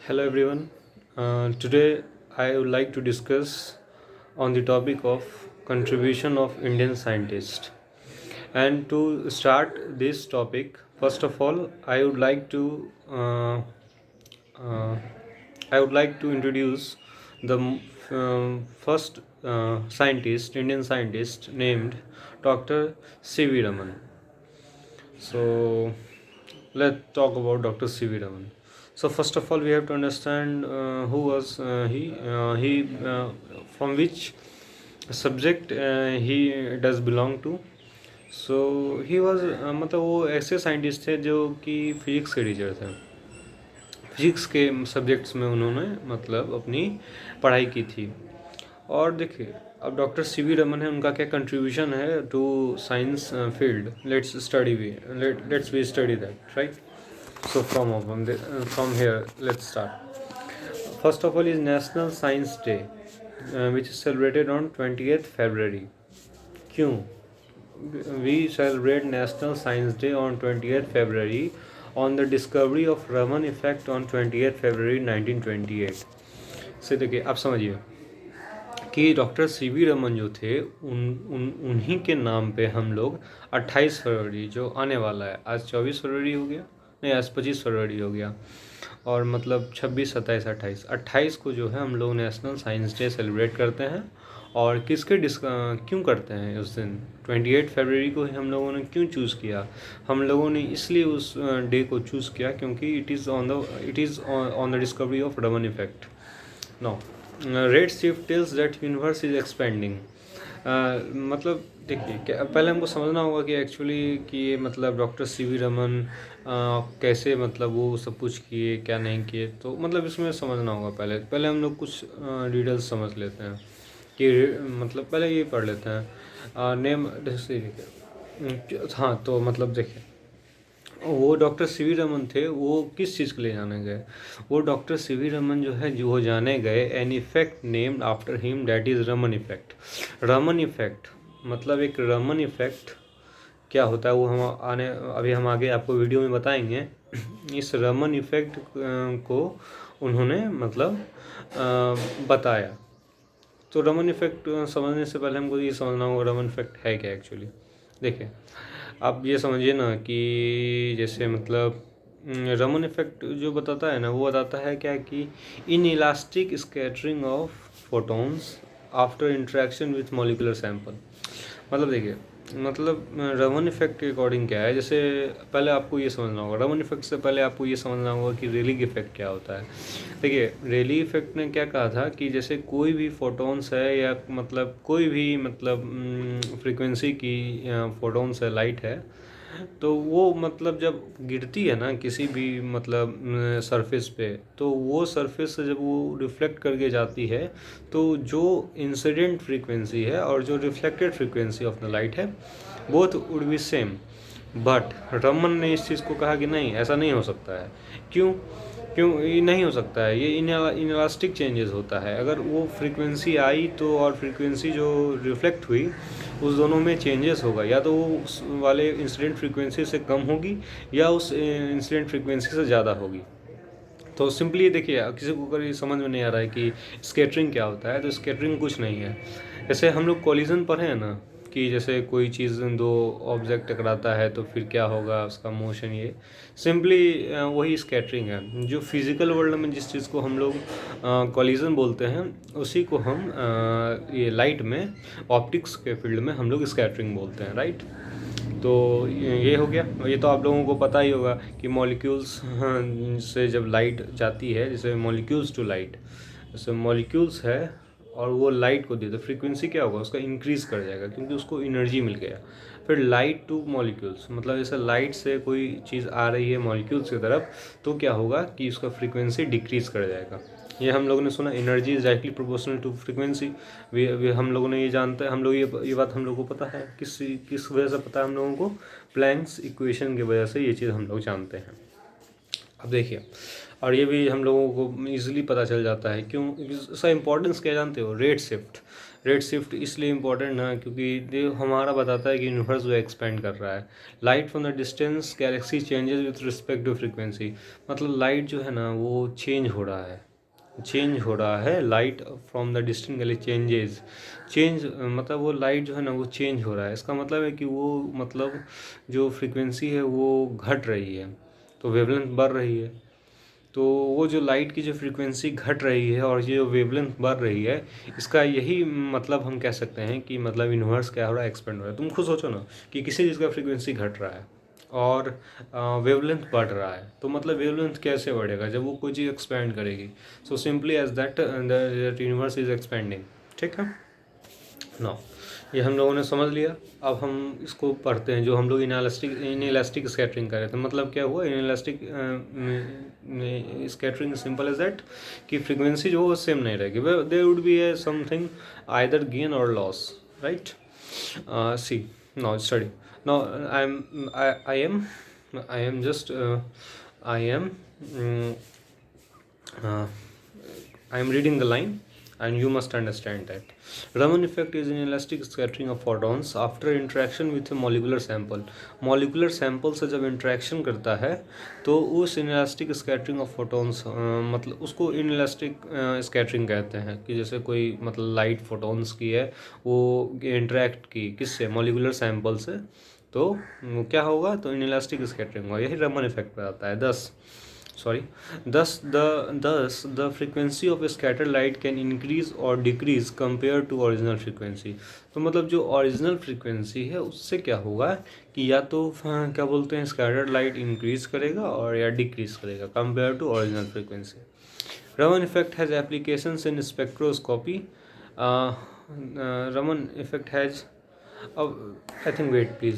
Hello everyone. Today I would like to discuss on the topic of contribution of Indian scientists. And to start this topic, first of all, uh, I would like to introduce the first Indian scientist named Dr. C.V. Raman. So let's talk about Dr. C.V. Raman. So first of all, we have to understand who was he. From which subject he does belong to. So he was मतलब वो ऐसे scientist थे जो कि physics के teacher थे. Physics के subjects में उन्होंने मतलब अपनी पढ़ाई की थी. और देखिए अब डॉक्टर सी.वी. रमन है, उनका क्या कंट्रीब्यूशन है to science field. Let's we study that, right. So from here let's start. First of all is National Science Day, which is celebrated on 20th February. क्यों we celebrate National Science Day on 20th February on the discovery of Raman effect on 20th February 1928. से देखिए आप समझिए कि doctor CV. Raman जो थे उन्हीं के नाम पे हम लोग 28 फरवरी जो आने वाला है, आज 24 फरवरी हो गया, नहीं आज 25 फरवरी हो गया, और मतलब 26, 27, 28 को जो है हम लोग नेशनल साइंस डे सेलिब्रेट करते हैं. और क्यों करते हैं उस दिन 28 फरवरी को ही हम लोगों ने क्यों चूज़ किया. हम लोगों ने इसलिए उस डे को चूज़ किया क्योंकि it is on the discovery of Raman effect. No red shift tells that universe is expanding. मतलब देखिए पहले हमको समझना होगा कि एक्चुअली कि ये मतलब डॉक्टर सी.वी. रमन कैसे मतलब वो सब कुछ किए क्या नहीं किए. तो मतलब इसमें समझना होगा. पहले हम लोग कुछ डिटेल्स समझ लेते हैं कि मतलब पहले ये पढ़ लेते हैं नेम. हाँ तो मतलब देखिए वो डॉक्टर सी.वी. रमन थे, वो किस चीज़ के लिए जाने गए. वो डॉक्टर सी.वी. रमन जो है जो वो जाने गए an effect named after him, that is Raman effect. Raman effect मतलब एक रमन इफेक्ट क्या होता है वो अभी हम आगे आपको वीडियो में बताएंगे. इस रमन इफेक्ट को उन्होंने मतलब बताया. तो रमन इफेक्ट समझने से पहले हमको ये समझना होगा रमन इफेक्ट है क्या एक्चुअली. देखिए आप ये समझिए ना कि जैसे मतलब रमन इफेक्ट जो बताता है ना, वो बताता है क्या कि in elastic scattering of photons after interaction with molecular sample. मतलब देखिए मतलब रमन इफेक्ट के अकॉर्डिंग क्या है. जैसे पहले आपको ये समझना होगा, रमन इफेक्ट से पहले आपको ये समझना होगा कि रेलिग इफेक्ट क्या होता है. देखिए रेली इफेक्ट ने क्या कहा था कि जैसे कोई भी फोटॉन्स है या मतलब कोई भी मतलब फ्रीक्वेंसी की फोटॉन्स है, लाइट है, तो वो मतलब जब गिरती है ना किसी भी मतलब सरफेस पे, तो वो सरफेस से जब वो रिफ्लेक्ट करके जाती है तो जो इंसिडेंट फ्रीक्वेंसी है और जो reflected frequency of the light है both would be same. But Raman ने इस चीज़ को कहा कि नहीं, ऐसा नहीं हो सकता है. क्यों क्यों ये नहीं हो सकता है. ये इनलास्टिक चेंजेस होता है. अगर वो फ्रीक्वेंसी आई तो और फ्रीक्वेंसी जो रिफ्लेक्ट हुई उस दोनों में चेंजेस होगा, या तो वो उस वाले इंसिडेंट फ्रीक्वेंसी से कम होगी या उस इंसिडेंट फ्रीक्वेंसी से ज़्यादा होगी. तो सिंपली देखिए किसी को अगर ये समझ में नहीं आ रहा है कि स्कैटरिंग क्या होता है, तो स्कैटरिंग कुछ नहीं है. जैसे हम लोग कॉलिजन पढ़े हैं ना कि जैसे कोई चीज़ दो ऑब्जेक्ट टकराता है तो फिर क्या होगा उसका मोशन, ये सिंपली वही स्कैटरिंग है. जो फिज़िकल वर्ल्ड में जिस चीज़ को हम लोग कॉलिजन बोलते हैं उसी को हम ये लाइट में ऑप्टिक्स के फील्ड में हम लोग स्कैटरिंग बोलते हैं, राइट. तो ये हो गया. ये तो आप लोगों को पता ही होगा कि मॉलिक्यूल्स से जब लाइट जाती है, जैसे मॉलिक्यूल्स टू लाइट, जैसे मॉलिक्यूल्स है और वो लाइट को दे तो फ्रीक्वेंसी क्या होगा उसका इंक्रीज़ कर जाएगा क्योंकि उसको एनर्जी मिल गया. फिर लाइट टू मॉलिक्यूल्स मतलब जैसे लाइट से कोई चीज़ आ रही है मॉलिक्यूल्स की तरफ तो क्या होगा कि उसका फ्रीक्वेंसी डिक्रीज़ कर जाएगा. ये हम लोगों ने सुना energy is directly proportional to frequency. वे हम लोगों ने ये जानते हैं, हम लोग ये बात हम लोगों को पता है. किस वजह से पता है हम लोगों को. प्लैंक्स इक्वेशन की वजह से ये चीज़ हम लोग जानते हैं. अब देखिए और ये भी हम लोगों को ईजिली पता चल जाता है. क्यों इसका इंपॉर्टेंस क्या जानते हो. Red shift. रेड शिफ्ट इसलिए इम्पोर्टेंट ना क्योंकि ये हमारा बताता है कि यूनिवर्स जो एक्सपेंड कर रहा है। Light from the distance galaxy changes with respect to frequency, मतलब लाइट जो है ना वो चेंज हो रहा है light from the distance galaxy change मतलब वो लाइट जो है ना वो चेंज हो रहा है। इसका मतलब है कि वो मतलब जो फ्रीक्वेंसी है वो घट रही है, तो वेवलेंथ बढ़ रही है। तो वो जो लाइट की जो फ्रीक्वेंसी घट रही है और ये जो वेवलेंथ बढ़ रही है, इसका यही मतलब हम कह सकते हैं कि मतलब यूनिवर्स क्या हो रहा है, एक्सपेंड हो रहा है। तुम खुद सोचो ना कि किसी चीज़ का फ्रीक्वेंसी घट रहा है और वेवलेंथ बढ़ रहा है, तो मतलब वेवलेंथ कैसे बढ़ेगा जब वो कोई चीज़ एक्सपेंड करेगी। So simply as that that universe is expanding. ठीक है ना, ये हम लोगों ने समझ लिया। अब हम इसको पढ़ते हैं जो हम लोग इनइलास्टिक स्कैटरिंग कर रहे थे। मतलब क्या हुआ inelastic scattering, simple as that कि फ्रीक्वेंसी जो वो सेम नहीं रहेगी, there would be a something either gain और loss, right. See now study now I am just I am I am reading the line and you must understand that. Raman effect is an elastic scattering of photons after interaction with a molecular sample. Molecular sample से जब interaction करता है तो उस inelastic scattering of photons मतलब उसको inelastic scattering कहते हैं कि जैसे कोई मतलब लाइट photons की है वो interact की किससे, molecular sample से, तो क्या होगा, तो inelastic scattering होगा। यही रमन इफेक्ट पे आता है। Thus the frequency of a scattered light can increase or decrease compared to original frequency। तो मतलब जो ओरिजिनल फ्रीक्वेंसी है उससे क्या होगा कि या तो क्या बोलते हैं स्कैटर्ड लाइट इंक्रीज करेगा और या डिक्रीज करेगा compare to original frequency. Raman effect has applications in spectroscopy. Raman effect has, अब आई थिंक वेट प्लीज